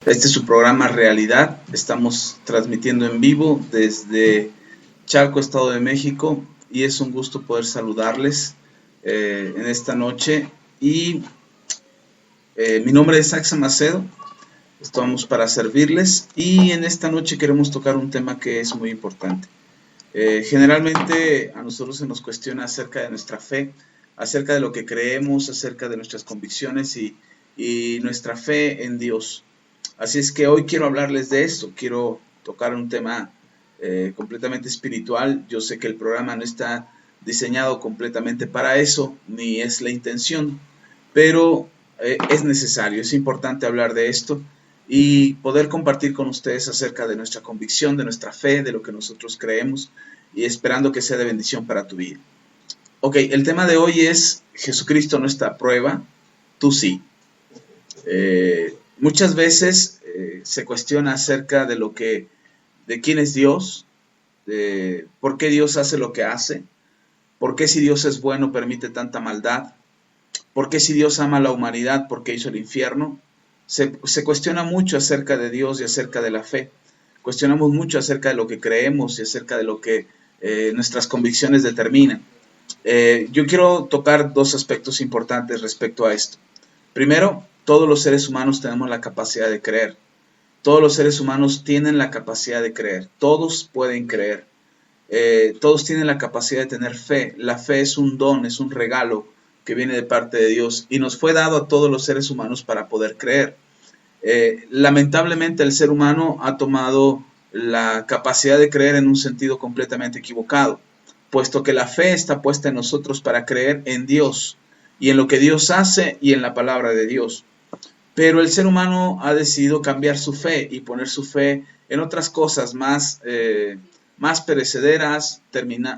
Este es su programa Realidad. Estamos transmitiendo en vivo desde Chalco, Estado de México, y es un gusto poder saludarles en esta noche. Y mi nombre es Axa Macedo. Estamos para servirles y en esta noche queremos tocar un tema que es muy importante. Generalmente a nosotros se nos cuestiona acerca de nuestra fe, acerca de lo que creemos, acerca de nuestras convicciones y nuestra fe en Dios. Así es que hoy quiero hablarles de esto, quiero tocar un tema completamente espiritual. Yo sé que el programa no está diseñado completamente para eso, ni es la intención, pero es necesario, es importante hablar de esto y poder compartir con ustedes acerca de nuestra convicción, de nuestra fe, de lo que nosotros creemos y esperando que sea de bendición para tu vida. Ok, el tema de hoy es Jesucristo nuestra prueba, tú sí. Muchas veces se cuestiona acerca de quién es Dios, de por qué Dios hace lo que hace, por qué si Dios es bueno permite tanta maldad, por qué si Dios ama a la humanidad, por qué hizo el infierno. Se cuestiona mucho acerca de Dios y acerca de la fe. Cuestionamos mucho acerca de lo que creemos y acerca de lo que nuestras convicciones determinan. Yo quiero tocar dos aspectos importantes respecto a esto. Primero, todos los seres humanos tenemos la capacidad de creer. Todos los seres humanos tienen la capacidad de creer. Todos pueden creer. Todos tienen la capacidad de tener fe. La fe es un don, es un regalo que viene de parte de Dios y nos fue dado a todos los seres humanos para poder creer. Lamentablemente el ser humano ha tomado la capacidad de creer en un sentido completamente equivocado, puesto que la fe está puesta en nosotros para creer en Dios y en lo que Dios hace y en la palabra de Dios. Pero el ser humano ha decidido cambiar su fe y poner su fe en otras cosas más perecederas,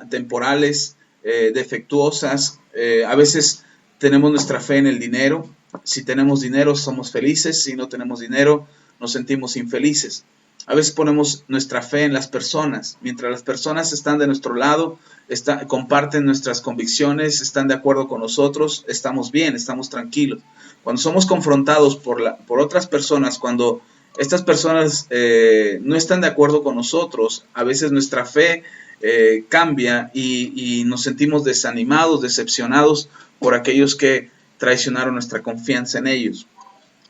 temporales, defectuosas. A veces tenemos nuestra fe en el dinero. Si tenemos dinero somos felices, si no tenemos dinero nos sentimos infelices. A veces ponemos nuestra fe en las personas. Mientras las personas están de nuestro lado, comparten nuestras convicciones, están de acuerdo con nosotros, estamos bien, estamos tranquilos. Cuando somos confrontados por otras personas, cuando estas personas no están de acuerdo con nosotros, a veces nuestra fe cambia y nos sentimos desanimados, decepcionados por aquellos que traicionaron nuestra confianza en ellos.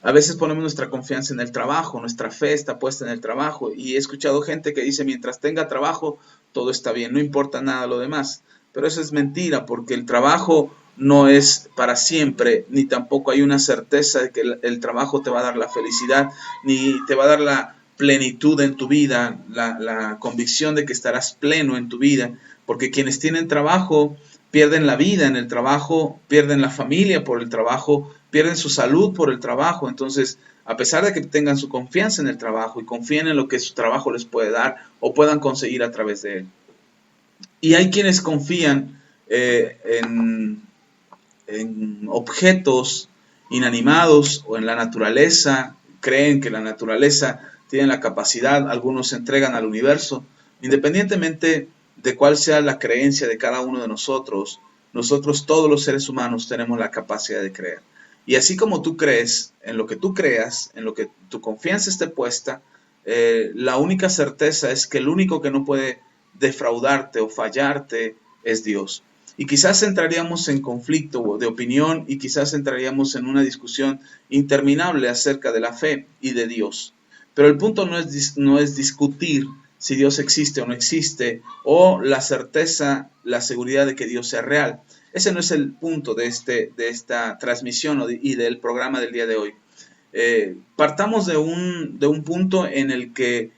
A veces ponemos nuestra confianza en el trabajo, nuestra fe está puesta en el trabajo y he escuchado gente que dice mientras tenga trabajo todo está bien, no importa nada lo demás. Pero eso es mentira porque el trabajo no es para siempre, ni tampoco hay una certeza de que el trabajo te va a dar la felicidad, ni te va a dar la plenitud en tu vida, la convicción de que estarás pleno en tu vida, porque quienes tienen trabajo pierden la vida en el trabajo, pierden la familia por el trabajo, pierden su salud por el trabajo. Entonces, a pesar de que tengan su confianza en el trabajo y confíen en lo que su trabajo les puede dar o puedan conseguir a través de él. Y hay quienes confían en objetos inanimados o en la naturaleza, creen que la naturaleza tiene la capacidad, algunos se entregan al universo, independientemente de cuál sea la creencia de cada uno de nosotros todos los seres humanos tenemos la capacidad de creer. Y así como tú crees, en lo que tú creas, en lo que tu confianza esté puesta, la única certeza es que el único que no puede defraudarte o fallarte es Dios. Y quizás entraríamos en conflicto de opinión y quizás entraríamos en una discusión interminable acerca de la fe y de Dios. Pero el punto no es discutir si Dios existe o no existe, o la certeza, la seguridad de que Dios sea real. Ese no es el punto de esta transmisión y del programa del día de hoy. Partamos de un punto en el que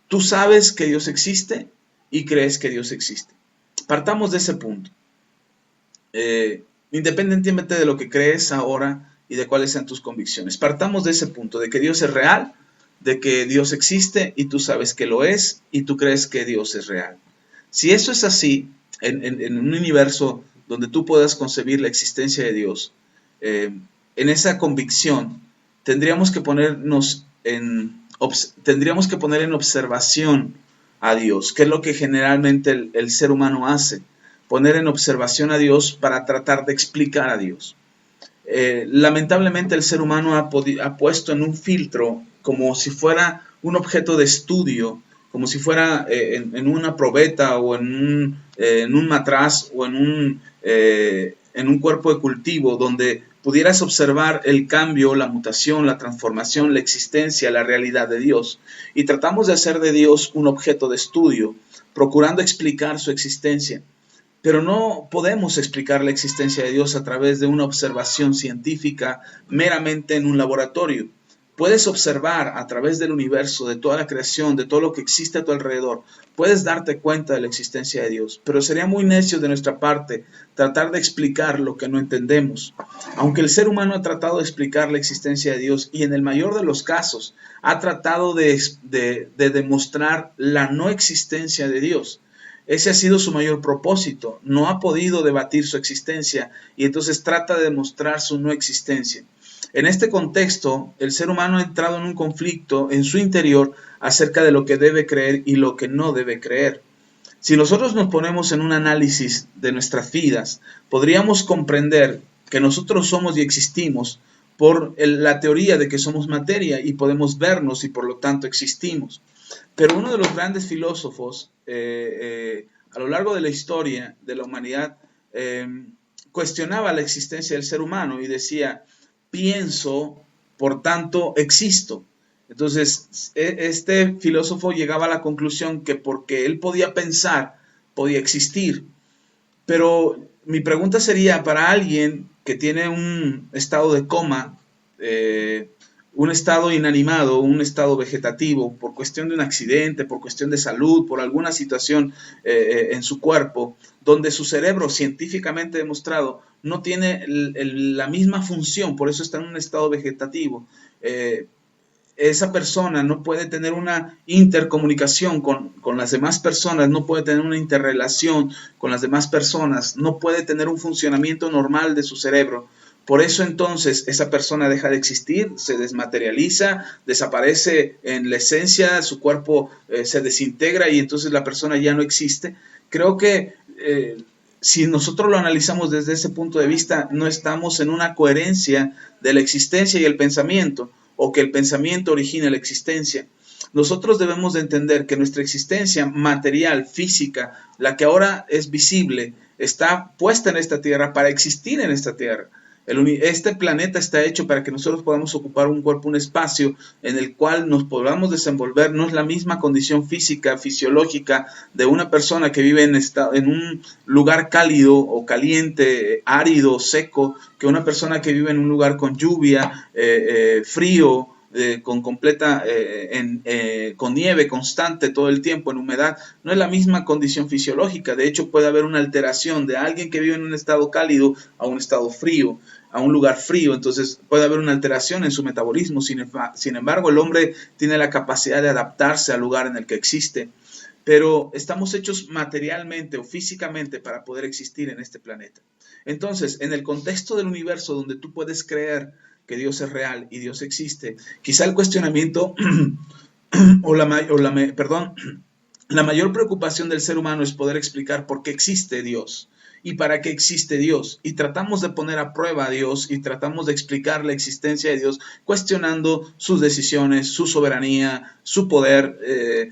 tú sabes que Dios existe y crees que Dios existe. Partamos de ese punto. Independientemente de lo que crees ahora y de cuáles sean tus convicciones. Partamos de ese punto, de que Dios es real, de que Dios existe y tú sabes que lo es y tú crees que Dios es real. Si eso es así, en un universo donde tú puedas concebir la existencia de Dios, en esa convicción tendríamos que poner en observación a Dios, que es lo que generalmente el ser humano hace, poner en observación a Dios para tratar de explicar a Dios. Lamentablemente el ser humano ha puesto en un filtro como si fuera un objeto de estudio, como si fuera en una probeta o en un matraz o en un cuerpo de cultivo donde pudieras observar el cambio, la mutación, la transformación, la existencia, la realidad de Dios. Y tratamos de hacer de Dios un objeto de estudio, procurando explicar su existencia. Pero no podemos explicar la existencia de Dios a través de una observación científica meramente en un laboratorio. Puedes observar a través del universo, de toda la creación, de todo lo que existe a tu alrededor. Puedes darte cuenta de la existencia de Dios, pero sería muy necio de nuestra parte tratar de explicar lo que no entendemos. Aunque el ser humano ha tratado de explicar la existencia de Dios y en el mayor de los casos ha tratado de demostrar la no existencia de Dios. Ese ha sido su mayor propósito. No ha podido debatir su existencia y entonces trata de demostrar su no existencia. En este contexto, el ser humano ha entrado en un conflicto en su interior acerca de lo que debe creer y lo que no debe creer. Si nosotros nos ponemos en un análisis de nuestras vidas, podríamos comprender que nosotros somos y existimos por la teoría de que somos materia y podemos vernos y por lo tanto existimos. Pero uno de los grandes filósofos a lo largo de la historia de la humanidad cuestionaba la existencia del ser humano y decía: pienso, por tanto existo. Entonces, este filósofo llegaba a la conclusión que porque él podía pensar, podía existir. Pero mi pregunta sería para alguien que tiene un estado de coma, un estado inanimado, un estado vegetativo, por cuestión de un accidente, por cuestión de salud, por alguna situación en su cuerpo, donde su cerebro, científicamente demostrado, no tiene la misma función, por eso está en un estado vegetativo. Esa persona no puede tener una intercomunicación con las demás personas, no puede tener una interrelación con las demás personas, no puede tener un funcionamiento normal de su cerebro. Por eso entonces esa persona deja de existir, se desmaterializa, desaparece en la esencia, su cuerpo se desintegra y entonces la persona ya no existe. Creo que si nosotros lo analizamos desde ese punto de vista, no estamos en una coherencia de la existencia y el pensamiento, o que el pensamiento origina la existencia. Nosotros debemos de entender que nuestra existencia material, física, la que ahora es visible, está puesta en esta tierra para existir en esta tierra. Este planeta está hecho para que nosotros podamos ocupar un cuerpo, un espacio en el cual nos podamos desenvolver. No es la misma condición física, fisiológica de una persona que vive en un lugar cálido o caliente, árido, seco, que una persona que vive en un lugar con lluvia, frío, con nieve constante todo el tiempo, en humedad. No es la misma condición fisiológica. De hecho, puede haber una alteración de alguien que vive en un estado cálido a un estado frío, a un lugar frío. Entonces puede haber una alteración en su metabolismo. Sin embargo, el hombre tiene la capacidad de adaptarse al lugar en el que existe. Pero estamos hechos materialmente o físicamente para poder existir en este planeta. Entonces, en el contexto del universo donde tú puedes creer que Dios es real y Dios existe, quizá el cuestionamiento la mayor preocupación del ser humano es poder explicar por qué existe Dios y para qué existe Dios. Y tratamos de poner a prueba a Dios y tratamos de explicar la existencia de Dios cuestionando sus decisiones, su soberanía, su poder,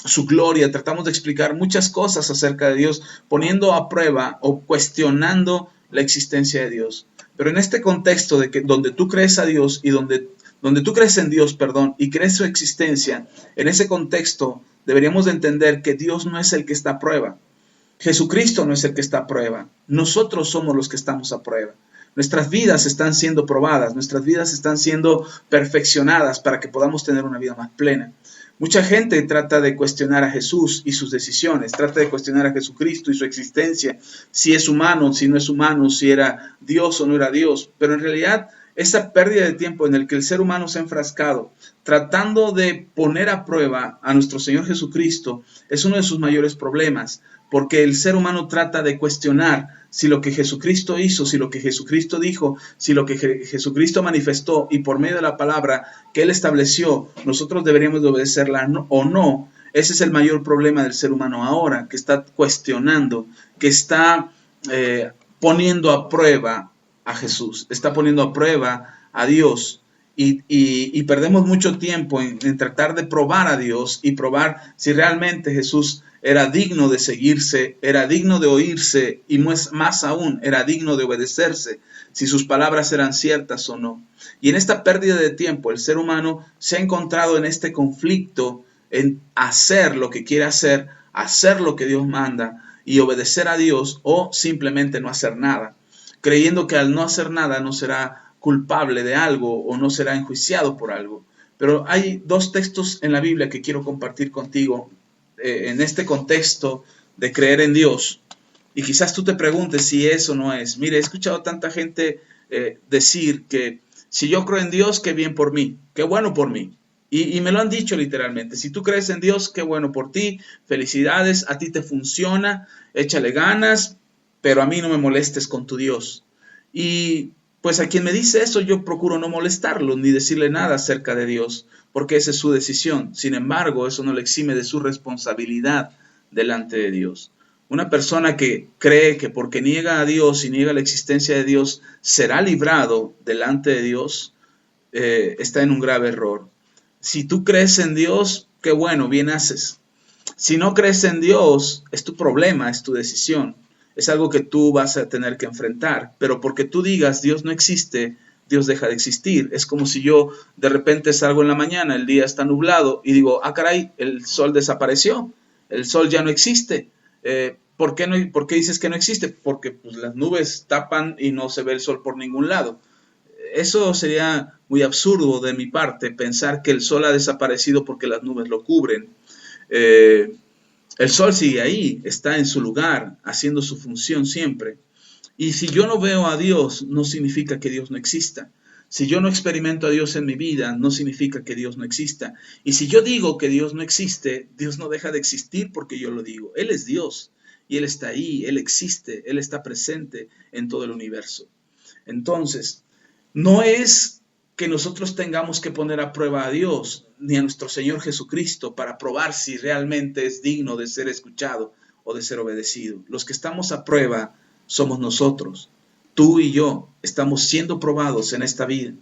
su gloria. Tratamos de explicar muchas cosas acerca de Dios poniendo a prueba o cuestionando la existencia de Dios. Pero en este contexto de que donde tú crees a Dios y donde tú crees en Dios, y crees su existencia, en ese contexto deberíamos de entender que Dios no es el que está a prueba. Jesucristo no es el que está a prueba. Nosotros somos los que estamos a prueba. Nuestras vidas están siendo probadas, nuestras vidas están siendo perfeccionadas para que podamos tener una vida más plena. Mucha gente trata de cuestionar a Jesús y sus decisiones, trata de cuestionar a Jesucristo y su existencia, si es humano, si no es humano, si era Dios o no era Dios. Pero en realidad, esa pérdida de tiempo en el que el ser humano se ha enfrascado, tratando de poner a prueba a nuestro Señor Jesucristo, es uno de sus mayores problemas, porque el ser humano trata de cuestionar si lo que Jesucristo hizo, si lo que Jesucristo dijo, si lo que Jesucristo manifestó y por medio de la palabra que Él estableció, nosotros deberíamos de obedecerla o no. Ese es el mayor problema del ser humano ahora, que está cuestionando, que está poniendo a prueba a Jesús, está poniendo a prueba a Dios. y perdemos mucho tiempo en tratar de probar a Dios y probar si realmente Jesús era digno de seguirse, era digno de oírse y más aún era digno de obedecerse, si sus palabras eran ciertas o no. Y en esta pérdida de tiempo el ser humano se ha encontrado en este conflicto en hacer lo que quiere hacer lo que Dios manda y obedecer a Dios, o simplemente no hacer nada, creyendo que al no hacer nada no será culpable de algo o no será enjuiciado por algo. Pero hay dos textos en la Biblia que quiero compartir contigo en este contexto de creer en Dios. Y quizás tú te preguntes si eso no es. Mire, he escuchado tanta gente decir que si yo creo en Dios, qué bien por mí, qué bueno por mí. Y me lo han dicho literalmente. Si tú crees en Dios, qué bueno por ti, felicidades, a ti te funciona, échale ganas, pero a mí no me molestes con tu Dios. Y pues a quien me dice eso, yo procuro no molestarlo ni decirle nada acerca de Dios, porque esa es su decisión. Sin embargo, eso no le exime de su responsabilidad delante de Dios. Una persona que cree que porque niega a Dios y niega la existencia de Dios, será librado delante de Dios, está en un grave error. Si tú crees en Dios, qué bueno, bien haces. Si no crees en Dios, es tu problema, es tu decisión. Es algo que tú vas a tener que enfrentar, pero porque tú digas Dios no existe, Dios deja de existir. Es como si yo de repente salgo en la mañana, el día está nublado y digo, ah caray, el sol desapareció, el sol ya no existe. ¿Por qué dices que no existe? Porque pues, las nubes tapan y no se ve el sol por ningún lado. Eso sería muy absurdo de mi parte, pensar que el sol ha desaparecido porque las nubes lo cubren. El sol sigue ahí, está en su lugar, haciendo su función siempre. Y si yo no veo a Dios, no significa que Dios no exista. Si yo no experimento a Dios en mi vida, no significa que Dios no exista. Y si yo digo que Dios no existe, Dios no deja de existir porque yo lo digo. Él es Dios y Él está ahí, Él existe, Él está presente en todo el universo. Entonces, no es que nosotros tengamos que poner a prueba a Dios ni a nuestro Señor Jesucristo para probar si realmente es digno de ser escuchado o de ser obedecido. Los que estamos a prueba somos nosotros. Tú y yo estamos siendo probados en esta vida.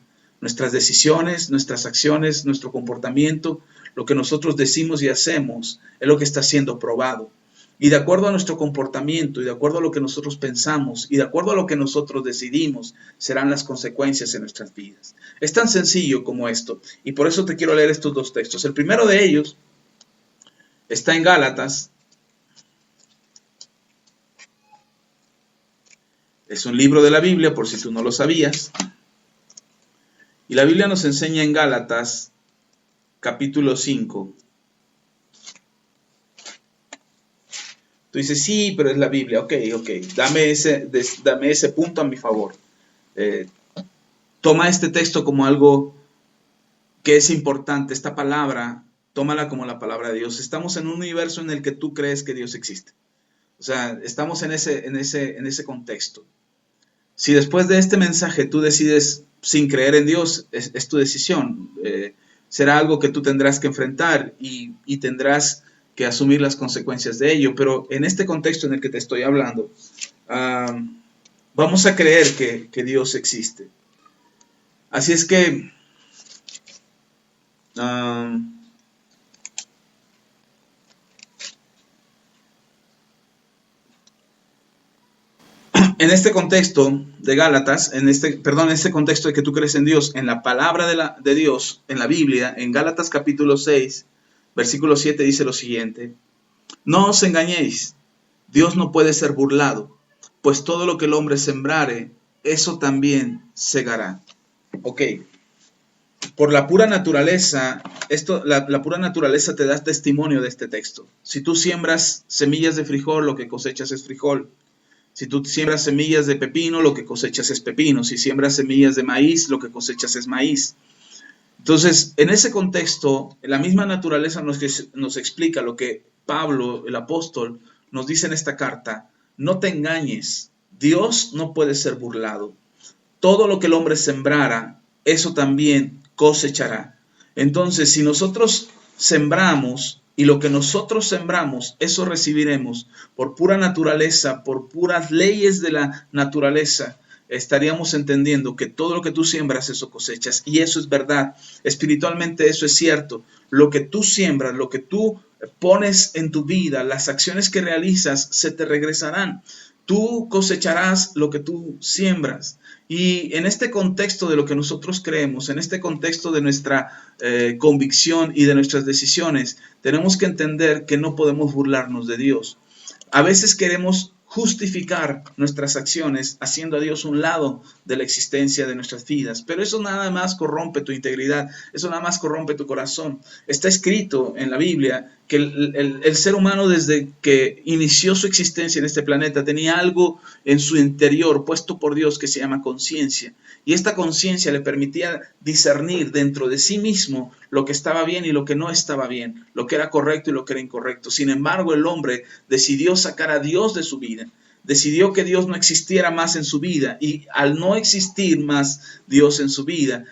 Nuestras decisiones, nuestras acciones, nuestro comportamiento, lo que nosotros decimos y hacemos es lo que está siendo probado. Y de acuerdo a nuestro comportamiento y de acuerdo a lo que nosotros pensamos y de acuerdo a lo que nosotros decidimos, serán las consecuencias en nuestras vidas. Es tan sencillo como esto. Y por eso te quiero leer estos dos textos. El primero de ellos está en Gálatas. Es un libro de la Biblia, por si tú no lo sabías. Y la Biblia nos enseña en Gálatas, capítulo 5. Tú dices, sí, pero es la Biblia. Ok. Dame ese punto a mi favor. Toma este texto como algo que es importante. Esta palabra, tómala como la palabra de Dios. Estamos en un universo en el que tú crees que Dios existe. O sea, estamos en ese contexto. Si después de este mensaje tú decides sin creer en Dios, es tu decisión. Será algo que tú tendrás que enfrentar y tendrás que asumir las consecuencias de ello. Pero en este contexto en el que te estoy hablando, vamos a creer que Dios existe. Así es que en este contexto de Gálatas, en este contexto de que tú crees en Dios, en la palabra de Dios, en la Biblia, en Gálatas capítulo 6, versículo 7 dice lo siguiente: no os engañéis, Dios no puede ser burlado, pues todo lo que el hombre sembrare, eso también segará. Ok, por la pura naturaleza, la pura naturaleza te da testimonio de este texto. Si tú siembras semillas de frijol, lo que cosechas es frijol. Si tú siembras semillas de pepino, lo que cosechas es pepino. Si siembras semillas de maíz, lo que cosechas es maíz. Entonces, en ese contexto, la misma naturaleza nos explica lo que Pablo, el apóstol, nos dice en esta carta: no te engañes, Dios no puede ser burlado. Todo lo que el hombre sembrara, eso también cosechará. Entonces, si nosotros sembramos y lo que nosotros sembramos, eso recibiremos por pura naturaleza, por puras leyes de la naturaleza. estaríamos entendiendo que todo lo que tú siembras, eso cosechas. Y eso es verdad. Espiritualmente eso es cierto. Lo que tú siembras, lo que tú pones en tu vida, las acciones que realizas, se te regresarán. Tú cosecharás lo que tú siembras. Y en este contexto de lo que nosotros creemos, en este contexto de nuestra convicción y de nuestras decisiones, tenemos que entender que no podemos burlarnos de Dios. A veces queremos justificar nuestras acciones haciendo a Dios un lado de la existencia de nuestras vidas, pero eso nada más corrompe tu integridad, eso nada más corrompe tu corazón. Está escrito en la Biblia que el ser humano, desde que inició su existencia en este planeta, tenía algo en su interior puesto por Dios que se llama conciencia, y esta conciencia le permitía discernir dentro de sí mismo lo que estaba bien y lo que no estaba bien, lo que era correcto y lo que era incorrecto. Sin embargo, el hombre decidió sacar a Dios de su vida, decidió que Dios no existiera más en su vida, y al no existir más Dios en su vida,